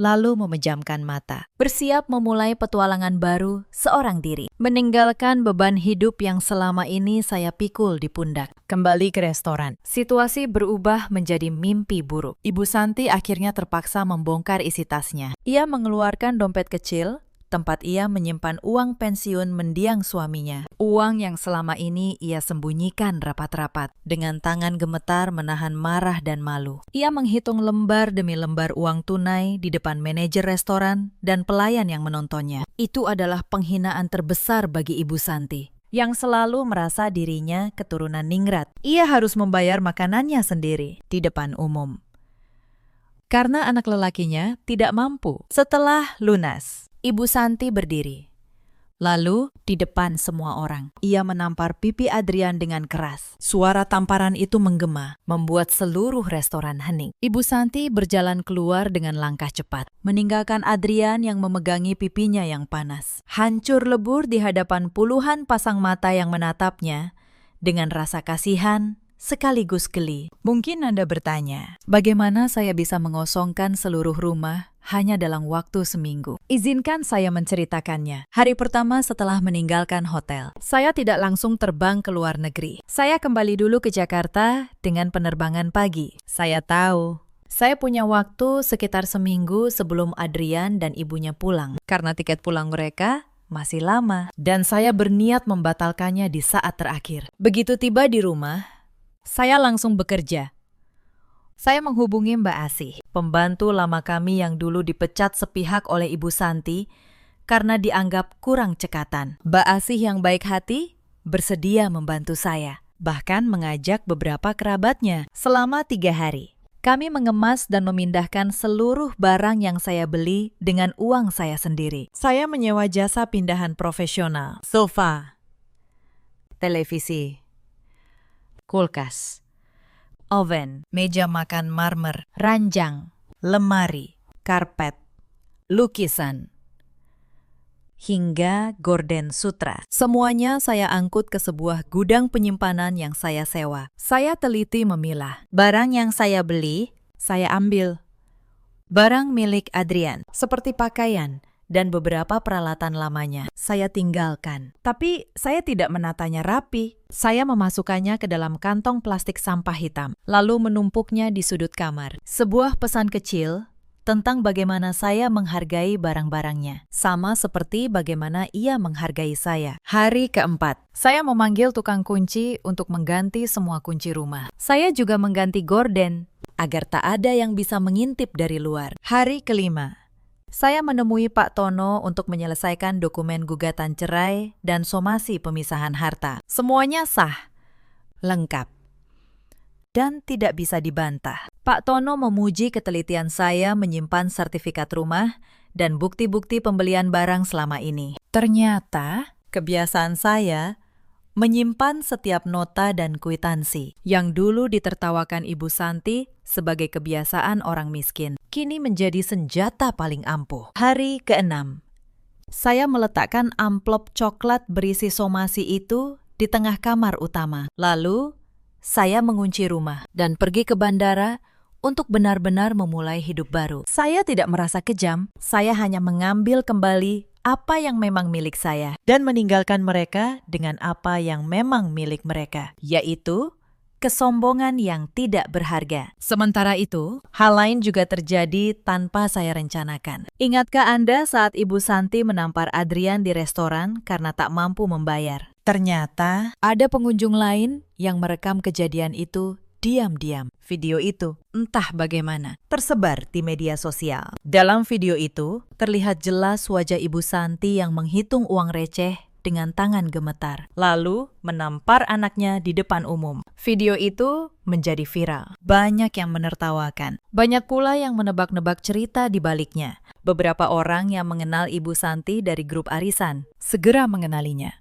lalu memejamkan mata, bersiap memulai petualangan baru seorang diri, meninggalkan beban hidup yang selama ini saya pikul di pundak. Kembali ke restoran, situasi berubah menjadi mimpi buruk. Ibu Santi akhirnya terpaksa membongkar isi tasnya. Ia mengeluarkan dompet kecil, tempat ia menyimpan uang pensiun mendiang suaminya. Uang yang selama ini ia sembunyikan rapat-rapat. Dengan tangan gemetar menahan marah dan malu. Ia menghitung lembar demi lembar uang tunai di depan manajer restoran dan pelayan yang menontonnya. Itu adalah penghinaan terbesar bagi Ibu Santi, yang selalu merasa dirinya keturunan ningrat. Ia harus membayar makanannya sendiri di depan umum, karena anak lelakinya tidak mampu. Setelah lunas, Ibu Santi berdiri. Lalu, di depan semua orang, ia menampar pipi Adrian dengan keras. Suara tamparan itu menggema, membuat seluruh restoran hening. Ibu Santi berjalan keluar dengan langkah cepat, meninggalkan Adrian yang memegangi pipinya yang panas. Hancur lebur di hadapan puluhan pasang mata yang menatapnya dengan rasa kasihan sekaligus geli. Mungkin Anda bertanya, bagaimana saya bisa mengosongkan seluruh rumah hanya dalam waktu seminggu? Izinkan saya menceritakannya. Hari pertama setelah meninggalkan hotel, saya tidak langsung terbang ke luar negeri. Saya kembali dulu ke Jakarta dengan penerbangan pagi. Saya tahu saya punya waktu sekitar seminggu sebelum Adrian dan ibunya pulang, karena tiket pulang mereka masih lama, dan saya berniat membatalkannya di saat terakhir. Begitu tiba di rumah, saya langsung bekerja. Saya menghubungi Mbak Asih, pembantu lama kami yang dulu dipecat sepihak oleh Ibu Santi karena dianggap kurang cekatan. Mbak Asih yang baik hati bersedia membantu saya, bahkan mengajak beberapa kerabatnya. Selama 3 hari, kami mengemas dan memindahkan seluruh barang yang saya beli dengan uang saya sendiri. Saya menyewa jasa pindahan profesional, sofa, televisi, kulkas, oven, meja makan marmer, ranjang, lemari, karpet, lukisan, hingga gorden sutra. Semuanya saya angkut ke sebuah gudang penyimpanan yang saya sewa. Saya teliti memilah. Barang yang saya beli, Saya ambil barang milik Adrian, seperti pakaian dan beberapa peralatan lamanya. Saya tinggalkan, tapi saya tidak menatanya rapi. Saya memasukkannya ke dalam kantong plastik sampah hitam, lalu menumpuknya di sudut kamar. Sebuah pesan kecil tentang bagaimana saya menghargai barang-barangnya, sama seperti bagaimana ia menghargai saya. Hari keempat, saya memanggil tukang kunci untuk mengganti semua kunci rumah. Saya juga mengganti gorden agar tak ada yang bisa mengintip dari luar. Hari kelima, saya menemui Pak Tono untuk menyelesaikan dokumen gugatan cerai dan somasi pemisahan harta. Semuanya sah, lengkap, dan tidak bisa dibantah. Pak Tono memuji ketelitian saya menyimpan sertifikat rumah dan bukti-bukti pembelian barang selama ini. Ternyata, kebiasaan saya menyimpan setiap nota dan kwitansi yang dulu ditertawakan Ibu Santi sebagai kebiasaan orang miskin, kini menjadi senjata paling ampuh. Hari ke-6, saya meletakkan amplop coklat berisi somasi itu di tengah kamar utama. Lalu, saya mengunci rumah dan pergi ke bandara untuk benar-benar memulai hidup baru. Saya tidak merasa kejam, saya hanya mengambil kembali apa yang memang milik saya dan meninggalkan mereka dengan apa yang memang milik mereka, yaitu kesombongan yang tidak berharga. Sementara itu, hal lain juga terjadi tanpa saya rencanakan. Ingatkah Anda saat Ibu Santi menampar Adrian di restoran karena tak mampu membayar? Ternyata ada pengunjung lain yang merekam kejadian itu diam-diam. Video itu, entah bagaimana, tersebar di media sosial. Dalam video itu, terlihat jelas wajah Ibu Santi yang menghitung uang receh dengan tangan gemetar, lalu menampar anaknya di depan umum. Video itu menjadi viral. Banyak yang menertawakan. Banyak pula yang menebak-nebak cerita di baliknya. Beberapa orang yang mengenal Ibu Santi dari grup arisan segera mengenalinya.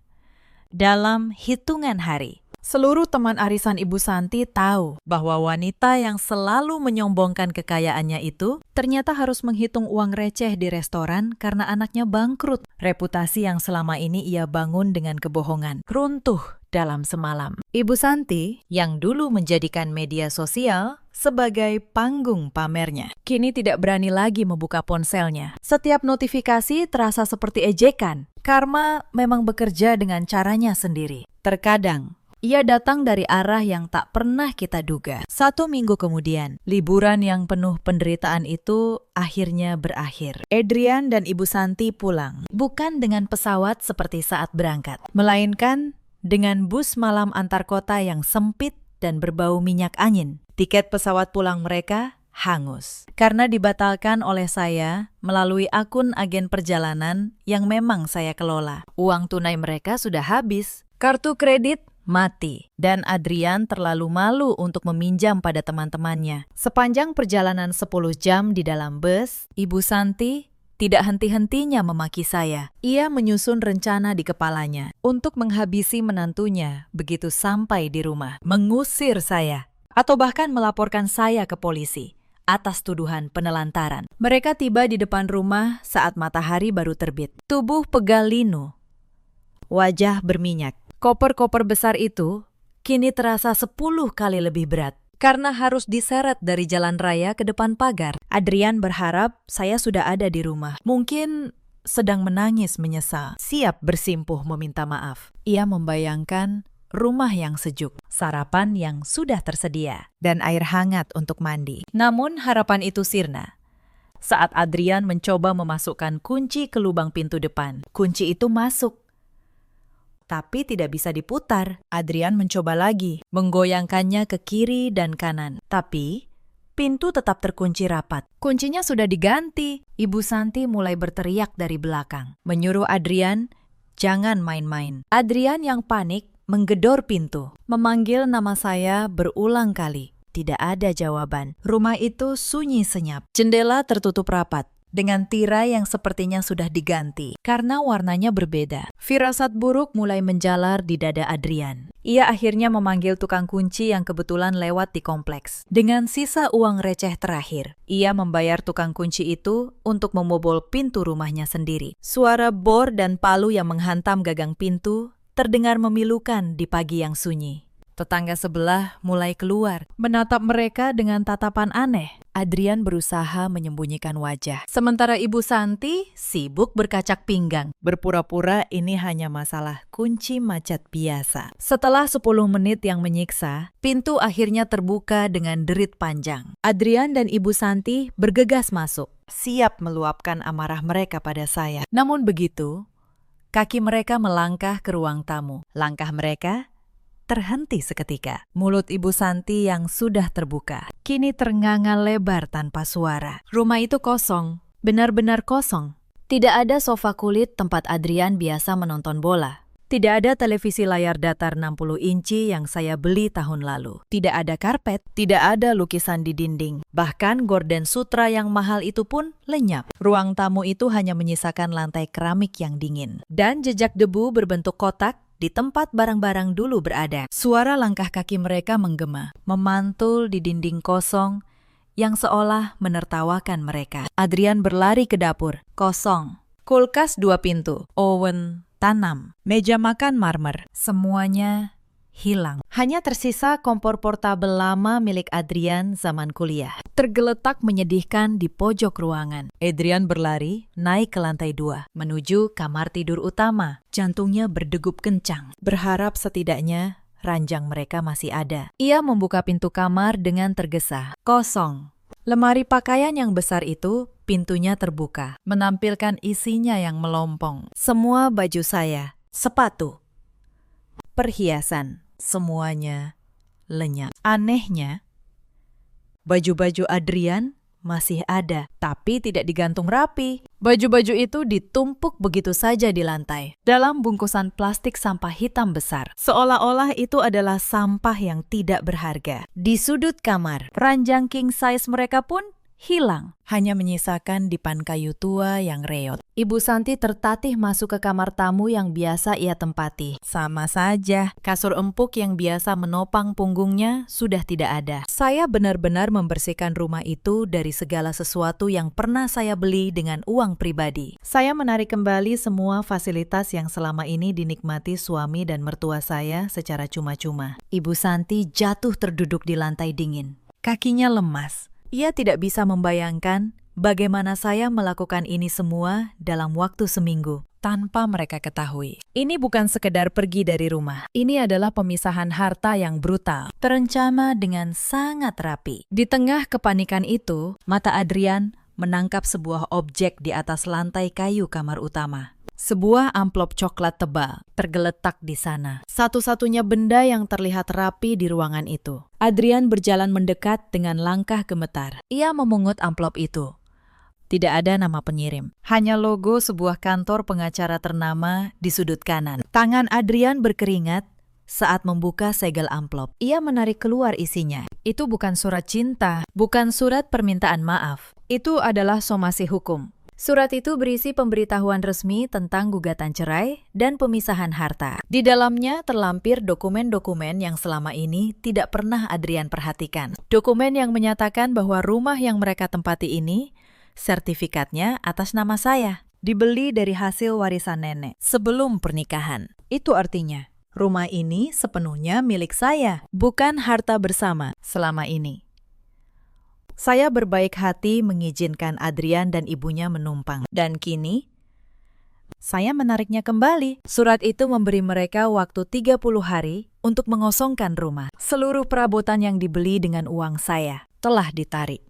Dalam hitungan hari, seluruh teman arisan Ibu Santi tahu bahwa wanita yang selalu menyombongkan kekayaannya itu ternyata harus menghitung uang receh di restoran karena anaknya bangkrut. Reputasi yang selama ini ia bangun dengan kebohongan runtuh dalam semalam. Ibu Santi yang dulu menjadikan media sosial sebagai panggung pamernya, kini tidak berani lagi membuka ponselnya. Setiap notifikasi terasa seperti ejekan. Karma memang bekerja dengan caranya sendiri. Terkadang, ia datang dari arah yang tak pernah kita duga. 1 minggu kemudian, liburan yang penuh penderitaan itu akhirnya berakhir. Adrian dan Ibu Santi pulang, bukan dengan pesawat seperti saat berangkat, melainkan dengan bus malam antar kota yang sempit dan berbau minyak angin. Tiket pesawat pulang mereka hangus karena dibatalkan oleh saya melalui akun agen perjalanan yang memang saya kelola. Uang tunai mereka sudah habis, kartu kredit mati, dan Adrian terlalu malu untuk meminjam pada teman-temannya. Sepanjang perjalanan 10 jam di dalam bus, Ibu Santi tidak henti-hentinya memaki saya. Ia menyusun rencana di kepalanya untuk menghabisi menantunya begitu sampai di rumah, mengusir saya, atau bahkan melaporkan saya ke polisi atas tuduhan penelantaran. Mereka tiba di depan rumah saat matahari baru terbit. Tubuh pegal linu, wajah berminyak. Koper-koper besar itu kini terasa 10 kali lebih berat karena harus diseret dari jalan raya ke depan pagar. Adrian berharap saya sudah ada di rumah. Mungkin sedang menangis menyesal, siap bersimpuh meminta maaf. Ia membayangkan rumah yang sejuk, sarapan yang sudah tersedia, dan air hangat untuk mandi. Namun harapan itu sirna saat Adrian mencoba memasukkan kunci ke lubang pintu depan. Kunci itu masuk, tapi tidak bisa diputar. Adrian mencoba lagi, menggoyangkannya ke kiri dan kanan. Tapi pintu tetap terkunci rapat. Kuncinya sudah diganti. Ibu Santi mulai berteriak dari belakang, menyuruh Adrian jangan main-main. Adrian yang panik menggedor pintu, memanggil nama saya berulang kali. Tidak ada jawaban. Rumah itu sunyi senyap. Jendela tertutup rapat dengan tirai yang sepertinya sudah diganti karena warnanya berbeda. Firasat buruk mulai menjalar di dada Adrian. Ia akhirnya memanggil tukang kunci yang kebetulan lewat di kompleks. Dengan sisa uang receh terakhir, ia membayar tukang kunci itu untuk membobol pintu rumahnya sendiri. Suara bor dan palu yang menghantam gagang pintu terdengar memilukan di pagi yang sunyi. Tetangga sebelah mulai keluar, menatap mereka dengan tatapan aneh. Adrian berusaha menyembunyikan wajah. Sementara Ibu Santi sibuk berkacak pinggang. Berpura-pura ini hanya masalah kunci macet biasa. Setelah 10 menit yang menyiksa, pintu akhirnya terbuka dengan derit panjang. Adrian dan Ibu Santi bergegas masuk, siap meluapkan amarah mereka pada saya. Namun begitu, kaki mereka melangkah ke ruang tamu. Langkah mereka terhenti seketika. Mulut Ibu Santi yang sudah terbuka kini ternganga lebar tanpa suara. Rumah itu kosong, benar-benar kosong. Tidak ada sofa kulit tempat Adrian biasa menonton bola. Tidak ada televisi layar datar 60 inci yang saya beli tahun lalu. Tidak ada karpet, tidak ada lukisan di dinding. Bahkan gorden sutra yang mahal itu pun lenyap. Ruang tamu itu hanya menyisakan lantai keramik yang dingin. Dan jejak debu berbentuk kotak di tempat barang-barang dulu berada. Suara langkah kaki mereka menggema, memantul di dinding kosong yang seolah menertawakan mereka. Adrian berlari ke dapur. Kosong. Kulkas 2 pintu. Oven tanam. Meja makan marmer. Semuanya hilang. Hanya tersisa kompor portabel lama milik Adrian zaman kuliah. Tergeletak menyedihkan di pojok ruangan. Adrian berlari naik ke lantai 2, menuju kamar tidur utama. Jantungnya berdegup kencang, berharap setidaknya ranjang mereka masih ada. Ia membuka pintu kamar dengan tergesa. Kosong. Lemari pakaian yang besar itu, pintunya terbuka, menampilkan isinya yang melompong. Semua baju saya, sepatu, perhiasan, semuanya lenyap. Anehnya, baju-baju Adrian masih ada, tapi tidak digantung rapi. Baju-baju itu ditumpuk begitu saja di lantai, dalam bungkusan plastik sampah hitam besar. Seolah-olah itu adalah sampah yang tidak berharga. Di sudut kamar, ranjang king size mereka pun hilang, hanya menyisakan dipan kayu tua yang reot. Ibu Santi tertatih masuk ke kamar tamu yang biasa ia tempati. Sama saja, kasur empuk yang biasa menopang punggungnya sudah tidak ada. Saya benar-benar membersihkan rumah itu dari segala sesuatu yang pernah saya beli dengan uang pribadi. Saya menarik kembali semua fasilitas yang selama ini dinikmati suami dan mertua saya secara cuma-cuma. Ibu Santi jatuh terduduk di lantai dingin. Kakinya lemas. Ia tidak bisa membayangkan bagaimana saya melakukan ini semua dalam waktu seminggu tanpa mereka ketahui. Ini bukan sekedar pergi dari rumah. Ini adalah pemisahan harta yang brutal, terencana dengan sangat rapi. Di tengah kepanikan itu, mata Adrian menangkap sebuah objek di atas lantai kayu kamar utama. Sebuah amplop coklat tebal tergeletak di sana. Satu-satunya benda yang terlihat rapi di ruangan itu. Adrian berjalan mendekat dengan langkah gemetar. Ia memungut amplop itu. Tidak ada nama pengirim. Hanya logo sebuah kantor pengacara ternama di sudut kanan. Tangan Adrian berkeringat saat membuka segel amplop. Ia menarik keluar isinya. Itu bukan surat cinta, bukan surat permintaan maaf. Itu adalah somasi hukum. Surat itu berisi pemberitahuan resmi tentang gugatan cerai dan pemisahan harta. Di dalamnya terlampir dokumen-dokumen yang selama ini tidak pernah Adrian perhatikan. Dokumen yang menyatakan bahwa rumah yang mereka tempati ini, sertifikatnya atas nama saya, dibeli dari hasil warisan nenek sebelum pernikahan. Itu artinya, rumah ini sepenuhnya milik saya, bukan harta bersama selama ini. Saya berbaik hati mengizinkan Adrian dan ibunya menumpang. Dan kini, saya menariknya kembali. Surat itu memberi mereka waktu 30 hari untuk mengosongkan rumah. Seluruh perabotan yang dibeli dengan uang saya telah ditarik.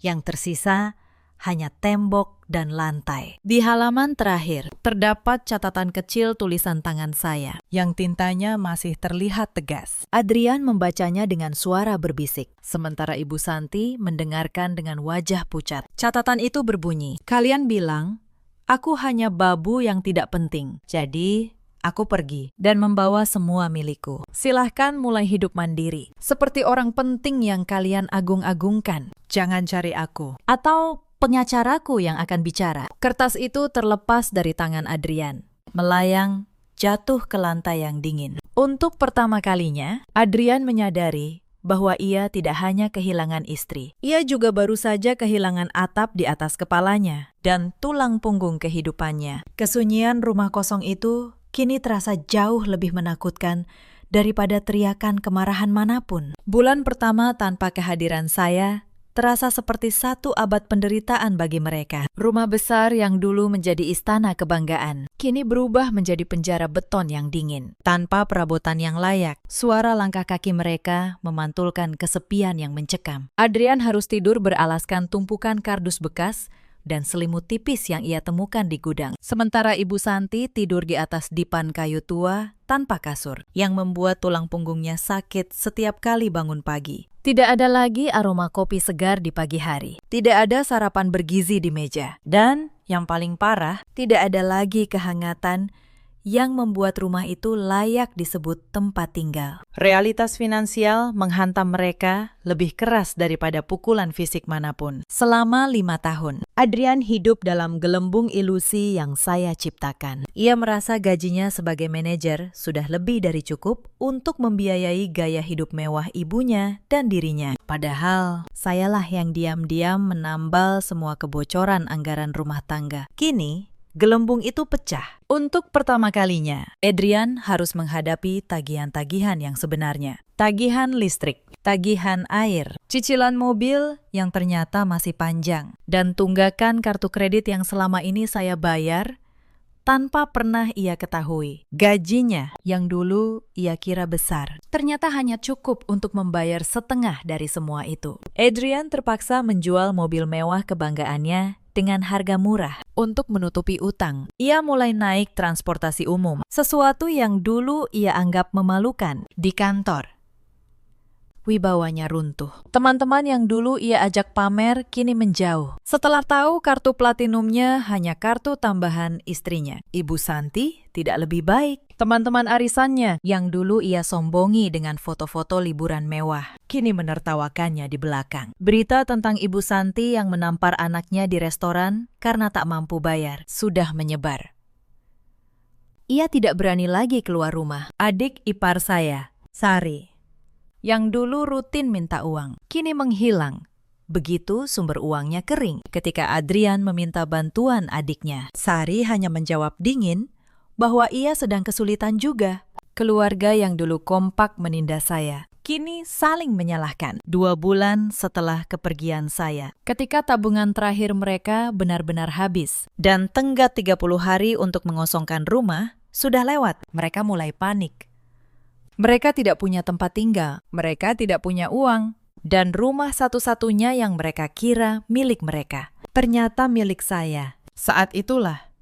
Yang tersisa hanya tembok dan lantai. Di halaman terakhir, terdapat catatan kecil tulisan tangan saya, yang tintanya masih terlihat tegas. Adrian membacanya dengan suara berbisik, sementara Ibu Santi mendengarkan dengan wajah pucat. Catatan itu berbunyi, "Kalian bilang, aku hanya babu yang tidak penting. Jadi, aku pergi dan membawa semua milikku. Silahkan mulai hidup mandiri, seperti orang penting yang kalian agung-agungkan. Jangan cari aku. Atau pengacaraku yang akan bicara." Kertas itu terlepas dari tangan Adrian, melayang jatuh ke lantai yang dingin. Untuk pertama kalinya, Adrian menyadari bahwa ia tidak hanya kehilangan istri. Ia juga baru saja kehilangan atap di atas kepalanya dan tulang punggung kehidupannya. Kesunyian rumah kosong itu kini terasa jauh lebih menakutkan daripada teriakan kemarahan manapun. Bulan pertama tanpa kehadiran saya terasa seperti 1 abad penderitaan bagi mereka. Rumah besar yang dulu menjadi istana kebanggaan, kini berubah menjadi penjara beton yang dingin. Tanpa perabotan yang layak, suara langkah kaki mereka memantulkan kesepian yang mencekam. Adrian harus tidur beralaskan tumpukan kardus bekas dan selimut tipis yang ia temukan di gudang. Sementara Ibu Santi tidur di atas dipan kayu tua tanpa kasur, yang membuat tulang punggungnya sakit setiap kali bangun pagi. Tidak ada lagi aroma kopi segar di pagi hari. Tidak ada sarapan bergizi di meja. Dan yang paling parah, tidak ada lagi kehangatan yang membuat rumah itu layak disebut tempat tinggal. Realitas finansial menghantam mereka lebih keras daripada pukulan fisik manapun. Selama 5 tahun, Adrian hidup dalam gelembung ilusi yang saya ciptakan. Ia merasa gajinya sebagai manajer sudah lebih dari cukup untuk membiayai gaya hidup mewah ibunya dan dirinya. Padahal, sayalah yang diam-diam menambal semua kebocoran anggaran rumah tangga. Kini, gelembung itu pecah. Untuk pertama kalinya, Adrian harus menghadapi tagihan-tagihan yang sebenarnya. Tagihan listrik, tagihan air, cicilan mobil yang ternyata masih panjang, dan tunggakan kartu kredit yang selama ini saya bayar tanpa pernah ia ketahui. Gajinya yang dulu ia kira besar, ternyata hanya cukup untuk membayar setengah dari semua itu. Adrian terpaksa menjual mobil mewah kebanggaannya dengan harga murah untuk menutupi utang. Ia mulai naik transportasi umum, sesuatu yang dulu ia anggap memalukan. Di kantor, wibawanya runtuh. Teman-teman yang dulu ia ajak pamer kini menjauh. Setelah tahu kartu platinumnya hanya kartu tambahan istrinya, Ibu Santi tidak lebih baik. Teman-teman arisannya yang dulu ia sombongi dengan foto-foto liburan mewah, kini menertawakannya di belakang. Berita tentang Ibu Santi yang menampar anaknya di restoran karena tak mampu bayar sudah menyebar. Ia tidak berani lagi keluar rumah. Adik ipar saya, Sari, yang dulu rutin minta uang, kini menghilang. Begitu sumber uangnya kering. Ketika Adrian meminta bantuan adiknya, Sari hanya menjawab dingin bahwa ia sedang kesulitan juga. Keluarga yang dulu kompak menindas saya, kini saling menyalahkan. 2 bulan setelah kepergian saya, ketika tabungan terakhir mereka benar-benar habis, dan tenggat 30 hari untuk mengosongkan rumah sudah lewat, mereka mulai panik. Mereka tidak punya tempat tinggal, mereka tidak punya uang, dan rumah satu-satunya yang mereka kira milik mereka, ternyata milik saya. Saat itulah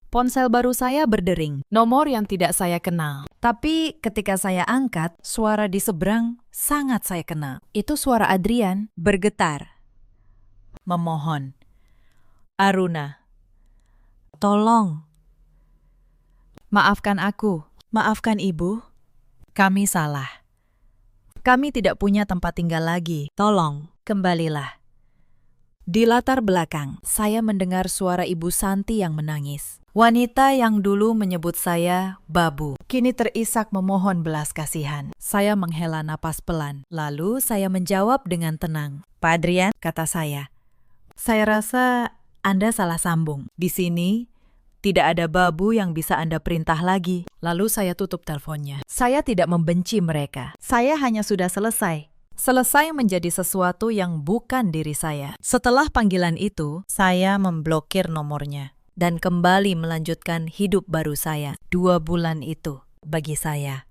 ponsel baru saya berdering, nomor yang tidak saya kenal. Tapi ketika saya angkat, suara di seberang sangat saya kenal. Itu suara Adrian bergetar, memohon, "Aruna, tolong. Maafkan aku, maafkan ibu. Kami salah. Kami tidak punya tempat tinggal lagi. Tolong, kembalilah." Di latar belakang, saya mendengar suara Ibu Santi yang menangis. Wanita yang dulu menyebut saya babu, kini terisak memohon belas kasihan. Saya menghela napas pelan, lalu saya menjawab dengan tenang. "Pak Adrian," kata saya rasa Anda salah sambung. Di sini tidak ada babu yang bisa Anda perintah lagi. Lalu saya tutup teleponnya. Saya tidak membenci mereka. Saya hanya sudah selesai menjadi sesuatu yang bukan diri saya. Setelah panggilan itu, saya memblokir nomornya dan kembali melanjutkan hidup baru saya. 2 bulan itu, bagi saya,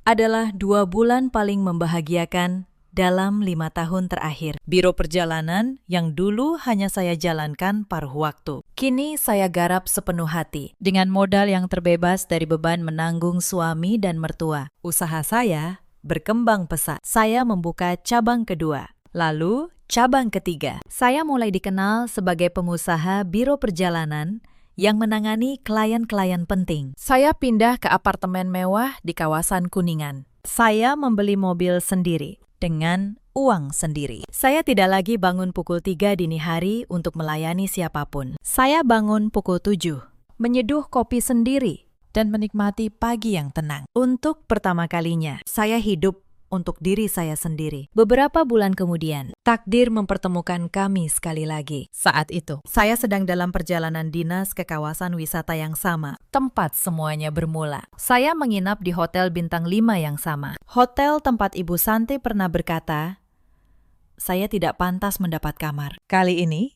adalah 2 bulan paling membahagiakan dalam 5 tahun terakhir. Biro perjalanan yang dulu hanya saya jalankan paruh waktu, kini saya garap sepenuh hati. Dengan modal yang terbebas dari beban menanggung suami dan mertua, usaha saya berkembang pesat. Saya membuka cabang kedua, lalu cabang ketiga. Saya mulai dikenal sebagai pengusaha biro perjalanan yang menangani klien-klien penting. Saya pindah ke apartemen mewah di kawasan Kuningan. Saya membeli mobil sendiri dengan uang sendiri. Saya tidak lagi bangun pukul 3 dini hari untuk melayani siapapun. Saya bangun pukul 7, menyeduh kopi sendiri, dan menikmati pagi yang tenang. Untuk pertama kalinya, saya hidup untuk diri saya sendiri. Beberapa bulan kemudian, takdir mempertemukan kami sekali lagi. Saat itu, saya sedang dalam perjalanan dinas ke kawasan wisata yang sama, tempat semuanya bermula. Saya menginap di hotel bintang 5 yang sama. Hotel tempat Ibu Santi pernah berkata, saya tidak pantas mendapat kamar. Kali ini,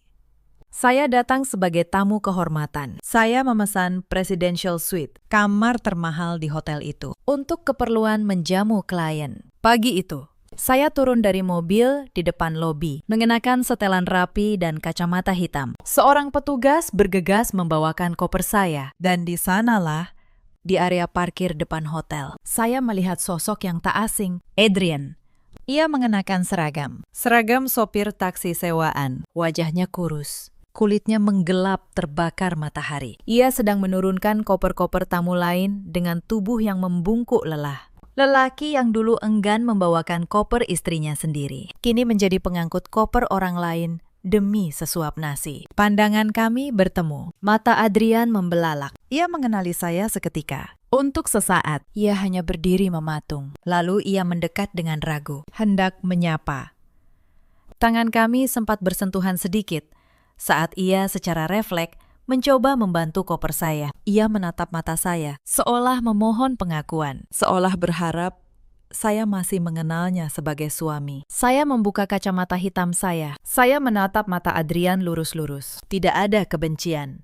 saya datang sebagai tamu kehormatan. Saya memesan Presidential Suite, kamar termahal di hotel itu, untuk keperluan menjamu klien. Pagi itu, saya turun dari mobil di depan lobi, mengenakan setelan rapi dan kacamata hitam. Seorang petugas bergegas membawakan koper saya, dan di sanalah, di area parkir depan hotel, saya melihat sosok yang tak asing, Adrian. Ia mengenakan seragam sopir taksi sewaan. Wajahnya kurus, kulitnya menggelap terbakar matahari. Ia sedang menurunkan koper-koper tamu lain dengan tubuh yang membungkuk lelah. Lelaki yang dulu enggan membawakan koper istrinya sendiri, kini menjadi pengangkut koper orang lain demi sesuap nasi. Pandangan kami bertemu. Mata Adrian membelalak. Ia mengenali saya seketika. Untuk sesaat, ia hanya berdiri mematung. Lalu ia mendekat dengan ragu, hendak menyapa. Tangan kami sempat bersentuhan sedikit saat ia secara refleks mencoba membantu koper saya. Ia menatap mata saya, seolah memohon pengakuan, seolah berharap saya masih mengenalnya sebagai suami. Saya membuka kacamata hitam saya. Saya menatap mata Adrian lurus-lurus. Tidak ada kebencian.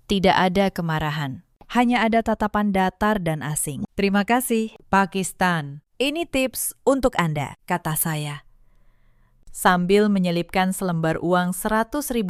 Tidak ada kemarahan. Hanya ada tatapan datar dan asing. Terima kasih, Pakistan. Ini tips untuk Anda, kata saya, sambil menyelipkan selembar uang Rp100.000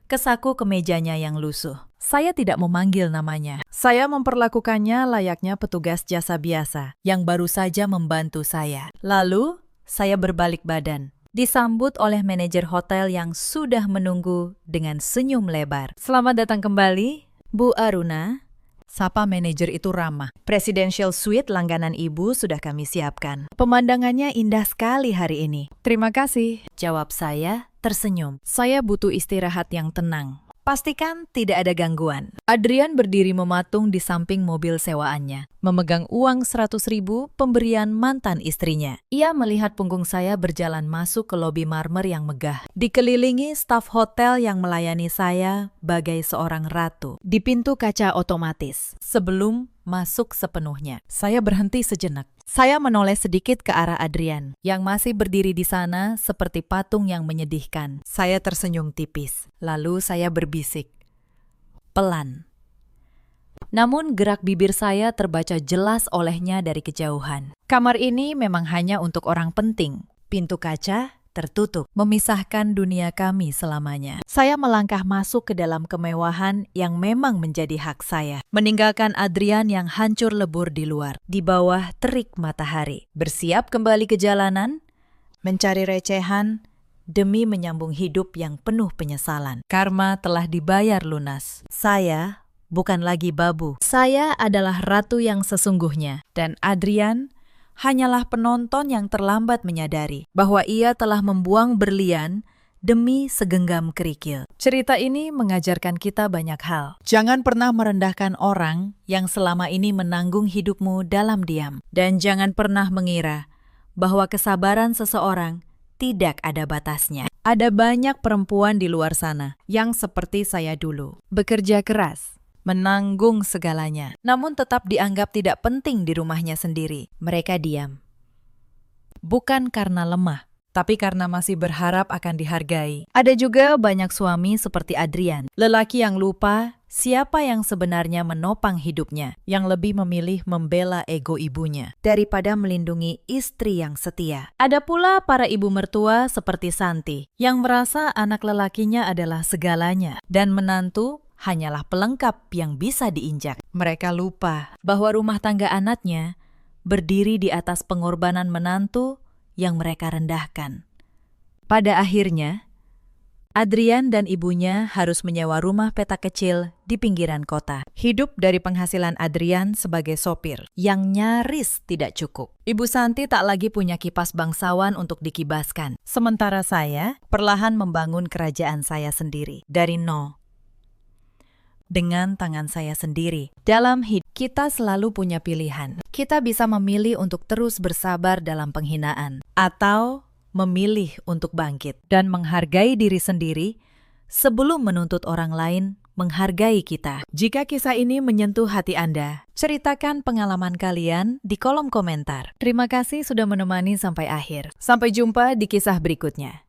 ke saku kemejanya yang lusuh. Saya tidak memanggil namanya. Saya memperlakukannya layaknya petugas jasa biasa yang baru saja membantu saya. Lalu, saya berbalik badan, disambut oleh manajer hotel yang sudah menunggu dengan senyum lebar. Selamat datang kembali, Bu Aruna. Sapa manajer itu ramah. Presidential Suite langganan Ibu sudah kami siapkan. Pemandangannya indah sekali hari ini. Terima kasih, jawab saya tersenyum. Saya butuh istirahat yang tenang. Pastikan tidak ada gangguan. Adrian berdiri mematung di samping mobil sewaannya, memegang uang 100.000 pemberian mantan istrinya. Ia melihat punggung saya berjalan masuk ke lobi marmer yang megah, dikelilingi staf hotel yang melayani saya bagai seorang ratu. Di pintu kaca otomatis, sebelum masuk sepenuhnya, saya berhenti sejenak. Saya menoleh sedikit ke arah Adrian, yang masih berdiri di sana seperti patung yang menyedihkan. Saya tersenyum tipis, lalu saya berbisik, pelan. Namun gerak bibir saya terbaca jelas olehnya dari kejauhan. Kamar ini memang hanya untuk orang penting. Pintu kaca tertutup, memisahkan dunia kami selamanya. Saya melangkah masuk ke dalam kemewahan yang memang menjadi hak saya, meninggalkan Adrian yang hancur lebur di luar, di bawah terik matahari. Bersiap kembali ke jalanan, mencari recehan, demi menyambung hidup yang penuh penyesalan. Karma telah dibayar lunas. Saya bukan lagi babu. Saya adalah ratu yang sesungguhnya, dan Adrian hanyalah penonton yang terlambat menyadari bahwa ia telah membuang berlian demi segenggam kerikil. Cerita ini mengajarkan kita banyak hal. Jangan pernah merendahkan orang yang selama ini menanggung hidupmu dalam diam. Dan jangan pernah mengira bahwa kesabaran seseorang tidak ada batasnya. Ada banyak perempuan di luar sana yang seperti saya dulu, bekerja keras, menanggung segalanya, namun tetap dianggap tidak penting di rumahnya sendiri. Mereka diam. Bukan karena lemah, tapi karena masih berharap akan dihargai. Ada juga banyak suami seperti Adrian, lelaki yang lupa siapa yang sebenarnya menopang hidupnya, yang lebih memilih membela ego ibunya daripada melindungi istri yang setia. Ada pula para ibu mertua seperti Santi, yang merasa anak lelakinya adalah segalanya, dan menantu hanyalah pelengkap yang bisa diinjak. Mereka lupa bahwa rumah tangga anaknya berdiri di atas pengorbanan menantu yang mereka rendahkan. Pada akhirnya, Adrian dan ibunya harus menyewa rumah petak kecil di pinggiran kota. Hidup dari penghasilan Adrian sebagai sopir yang nyaris tidak cukup. Ibu Santi tak lagi punya kipas bangsawan untuk dikibaskan. Sementara saya perlahan membangun kerajaan saya sendiri dari nol. Dengan tangan saya sendiri. Dalam hidup, kita selalu punya pilihan. Kita bisa memilih untuk terus bersabar dalam penghinaan, atau memilih untuk bangkit dan menghargai diri sendiri sebelum menuntut orang lain menghargai kita. Jika kisah ini menyentuh hati Anda, ceritakan pengalaman kalian di kolom komentar. Terima kasih sudah menemani sampai akhir. Sampai jumpa di kisah berikutnya.